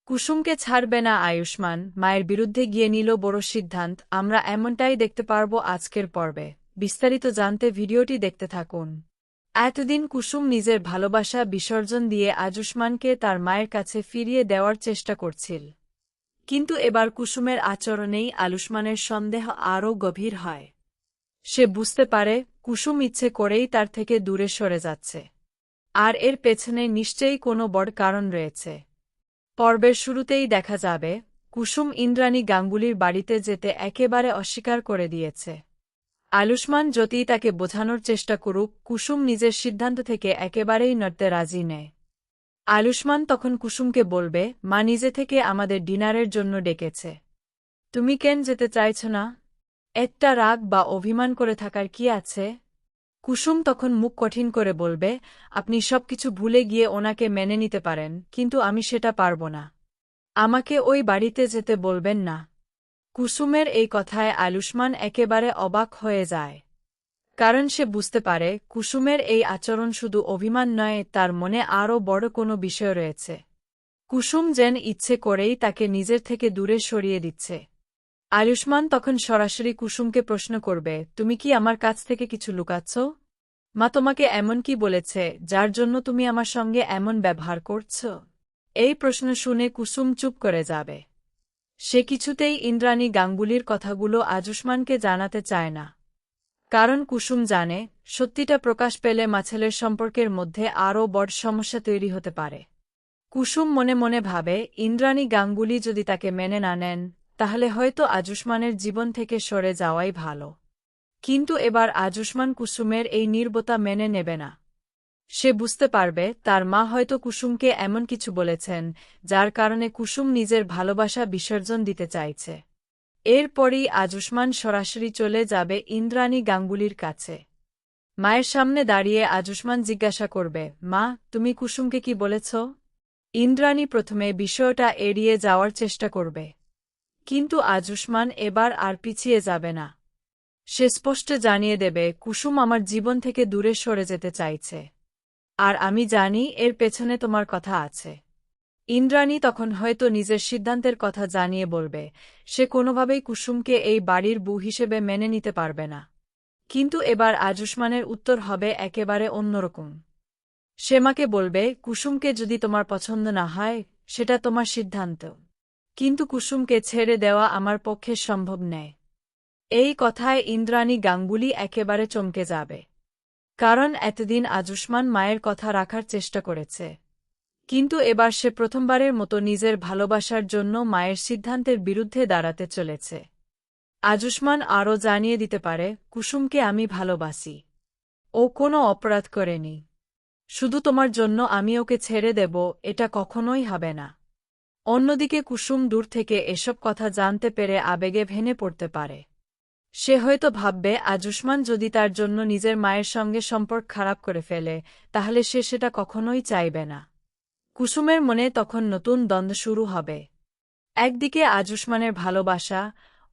কুসুমকে ছাড়বে না আয়ুষ্মান, মায়ের বিরুদ্ধে গিয়ে নিল বড় সিদ্ধান্ত। আমরা এমনটাই দেখতে পারব আজকের পর্বে। বিস্তারিত জানতে ভিডিওটি দেখতে থাকুন। এতদিন কুসুম নিজের ভালোবাসা বিসর্জন দিয়ে আয়ুষ্মানকে তার মায়ের কাছে ফিরিয়ে দেওয়ার চেষ্টা করছিল। কিন্তু এবার কুসুমের আচরণেই আয়ুষ্মানের সন্দেহ আরও গভীর হয়। সে বুঝতে পারে কুসুম ইচ্ছে করেই তার থেকে দূরে সরে যাচ্ছে, আর এর পেছনে নিশ্চয়ই কোনো বড় কারণ রয়েছে। পর্বের শুরুতেই দেখা যাবে কুসুম ইন্দ্রাণী গাঙ্গুলির বাড়িতে যেতে একেবারে অস্বীকার করে দিয়েছে। আয়ুষ্মান যতই তাকে বোঝানোর চেষ্টা করুক, কুসুম নিজের সিদ্ধান্ত থেকে একেবারেই নড়তে রাজি নেয়। আয়ুষ্মান তখন কুসুমকে বলবে, মা নিজে থেকে আমাদের ডিনারের জন্য ডেকেছে, তুমি কেন যেতে চাইছ না? একটা রাগ বা অভিমান করে থাকার কি আছে? কুসুম তখন মুখ কঠিন করে বলবে, আপনি সবকিছু ভুলে গিয়ে ওনাকে মেনে নিতে পারেন, কিন্তু আমি সেটা পারব না। আমাকে ওই বাড়িতে যেতে বলবেন না। কুসুমের এই কথায় আয়ুষ্মান একেবারে অবাক হয়ে যায়। কারণ সে বুঝতে পারে কুসুমের এই আচরণ শুধু অভিমান নয়, তার মনে আরও বড় কোনো বিষয় রয়েছে। কুসুম যেন ইচ্ছে করেই তাকে নিজের থেকে দূরে সরিয়ে দিচ্ছে। আয়ুষ্মান তখন সরাসরি কুসুমকে প্রশ্ন করবে, তুমি কি আমার কাছ থেকে কিছু লুকাচ্ছ? মা তোমাকে এমন কি বলেছে যার জন্য তুমি আমার সঙ্গে এমন ব্যবহার করছ? এই প্রশ্ন শুনে কুসুম চুপ করে যাবে। সে কিছুতেই ইন্দ্রাণী গাঙ্গুলির কথাগুলো আয়ুষ্মানকে জানাতে চায় না। কারণ কুসুম জানে সত্যিটা প্রকাশ পেলে ছেলের সম্পর্কের মধ্যে আরও বড় সমস্যা তৈরি হতে পারে। কুসুম মনে মনে ভাবে, ইন্দ্রাণী গাঙ্গুলি যদি তাকে মেনে না নেন, তাহলে হয়তো আয়ুষ্মানের জীবন থেকে সরে যাওয়াই ভালো। কিন্তু এবার আয়ুষ্মান কুসুমের এই নীরবতা মেনে নেবে না। সে বুঝতে পারবে তার মা হয়তো কুসুমকে এমন কিছু বলেছেন যার কারণে কুসুম নিজের ভালোবাসা বিসর্জন দিতে চাইছে। এরপরই আয়ুষ্মান সরাসরি চলে যাবে ইন্দ্রাণী গাঙ্গুলির কাছে। মায়ের সামনে দাঁড়িয়ে আয়ুষ্মান জিজ্ঞাসা করবে, মা তুমি কুসুমকে কি বলেছ? ইন্দ্রাণী প্রথমে বিষয়টা এড়িয়ে যাওয়ার চেষ্টা করবে, কিন্তু আয়ুষ্মান এবার আর পিছিয়ে যাবে না। সে স্পষ্ট জানিয়ে দেবে, কুসুম আমার জীবন থেকে দূরে সরে যেতে চাইছে, আর আমি জানি এর পেছনে তোমার কথা আছে। ইন্দ্রাণী তখন হয়তো নিজের সিদ্ধান্তের কথা জানিয়ে বলবে, সে কোনোভাবেই কুসুমকে এই বাড়ির বউ হিসেবে মেনে নিতে পারবে না। কিন্তু এবার আয়ুষ্মানের উত্তর হবে একেবারে অন্যরকম। সে মাকে বলবে, কুসুমকে যদি তোমার পছন্দ না হয় সেটা তোমার সিদ্ধান্ত, কিন্তু কুসুমকে ছেড়ে দেওয়া আমার পক্ষে সম্ভব নয়। এই কথায় ইন্দ্রাণী গাঙ্গুলি একেবারে চমকে যাবে। কারণ এতদিন আয়ুষ্মান মায়ের কথা রাখার চেষ্টা করেছে, কিন্তু এবার সে প্রথমবারের মতো নিজের ভালোবাসার জন্য মায়ের সিদ্ধান্তের বিরুদ্ধে দাঁড়াতে চলেছে। আয়ুষ্মান আরও জানিয়ে দিতে পারে, কুসুমকে আমি ভালোবাসি, ও কোনো অপরাধ করেনি। শুধু তোমার জন্য আমি ওকে ছেড়ে দেব, এটা কখনোই হবে না। অন্যদিকে কুসুম দূর থেকে এসব কথা জানতে পেরে আবেগে ভেঙে পড়তে পারে। সে হয়তো ভাববে আয়ুষ্মান যদি তার জন্য নিজের মায়ের সঙ্গে সম্পর্ক খারাপ করে ফেলে, তাহলে সে সেটা কখনোই চাইবে না। কুসুমের মনে তখন নতুন দ্বন্দ্ব শুরু হবে। একদিকে আয়ুষ্মানের ভালোবাসা,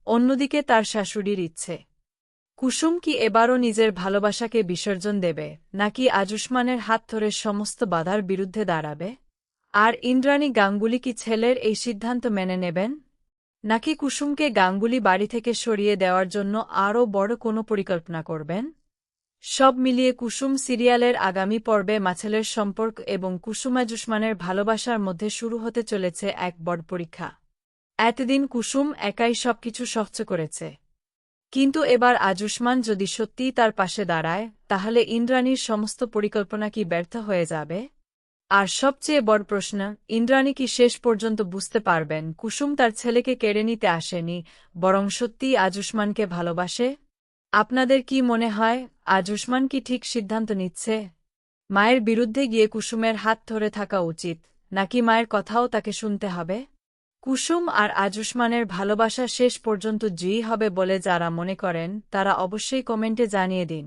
অন্যদিকে তার শাশুড়ির ইচ্ছে। কুসুম কি এবারও নিজের ভালোবাসাকে বিসর্জন দেবে, নাকি আয়ুষ্মানের হাত ধরে সমস্ত বাধার বিরুদ্ধে দাঁড়াবে? আর ইন্দ্রাণী গাঙ্গুলি কি ছেলের এই সিদ্ধান্ত মেনে নেবেন, নাকি কুসুমকে গাঙ্গুলি বাড়ি থেকে সরিয়ে দেওয়ার জন্য আরও বড় কোনো পরিকল্পনা করবেন? সব মিলিয়ে কুসুম সিরিয়ালের আগামী পর্বে ছেলের সম্পর্ক এবং কুসুম আয়ুষ্মানের ভালোবাসার মধ্যে শুরু হতে চলেছে এক বড় পরীক্ষা। এতদিন কুসুম একাই সবকিছু সহ্য করেছে, কিন্তু এবার আয়ুষ্মান যদি সত্যিই তার পাশে দাঁড়ায়, তাহলে ইন্দ্রাণীর সমস্ত পরিকল্পনা কি ব্যর্থ হয়ে যাবে? আর সবচেয়ে বড় প্রশ্ন, ইন্দ্রাণী কি শেষ পর্যন্ত বুঝতে পারবেন কুসুম তার ছেলেকে কেড়ে নিতে আসেনি, বরং সত্যিই আয়ুষ্মানকে ভালোবাসে? আপনাদের কি মনে হয়, আয়ুষ্মান কি ঠিক সিদ্ধান্ত নিচ্ছে? মায়ের বিরুদ্ধে গিয়ে কুসুমের হাত ধরে থাকা উচিত, নাকি মায়ের কথাও তাকে শুনতে হবে? কুসুম আর আয়ুষ্মানের ভালোবাসা শেষ পর্যন্ত জয়ী হবে বলে যারা মনে করেন, তারা অবশ্যই কমেন্টে জানিয়ে দিন।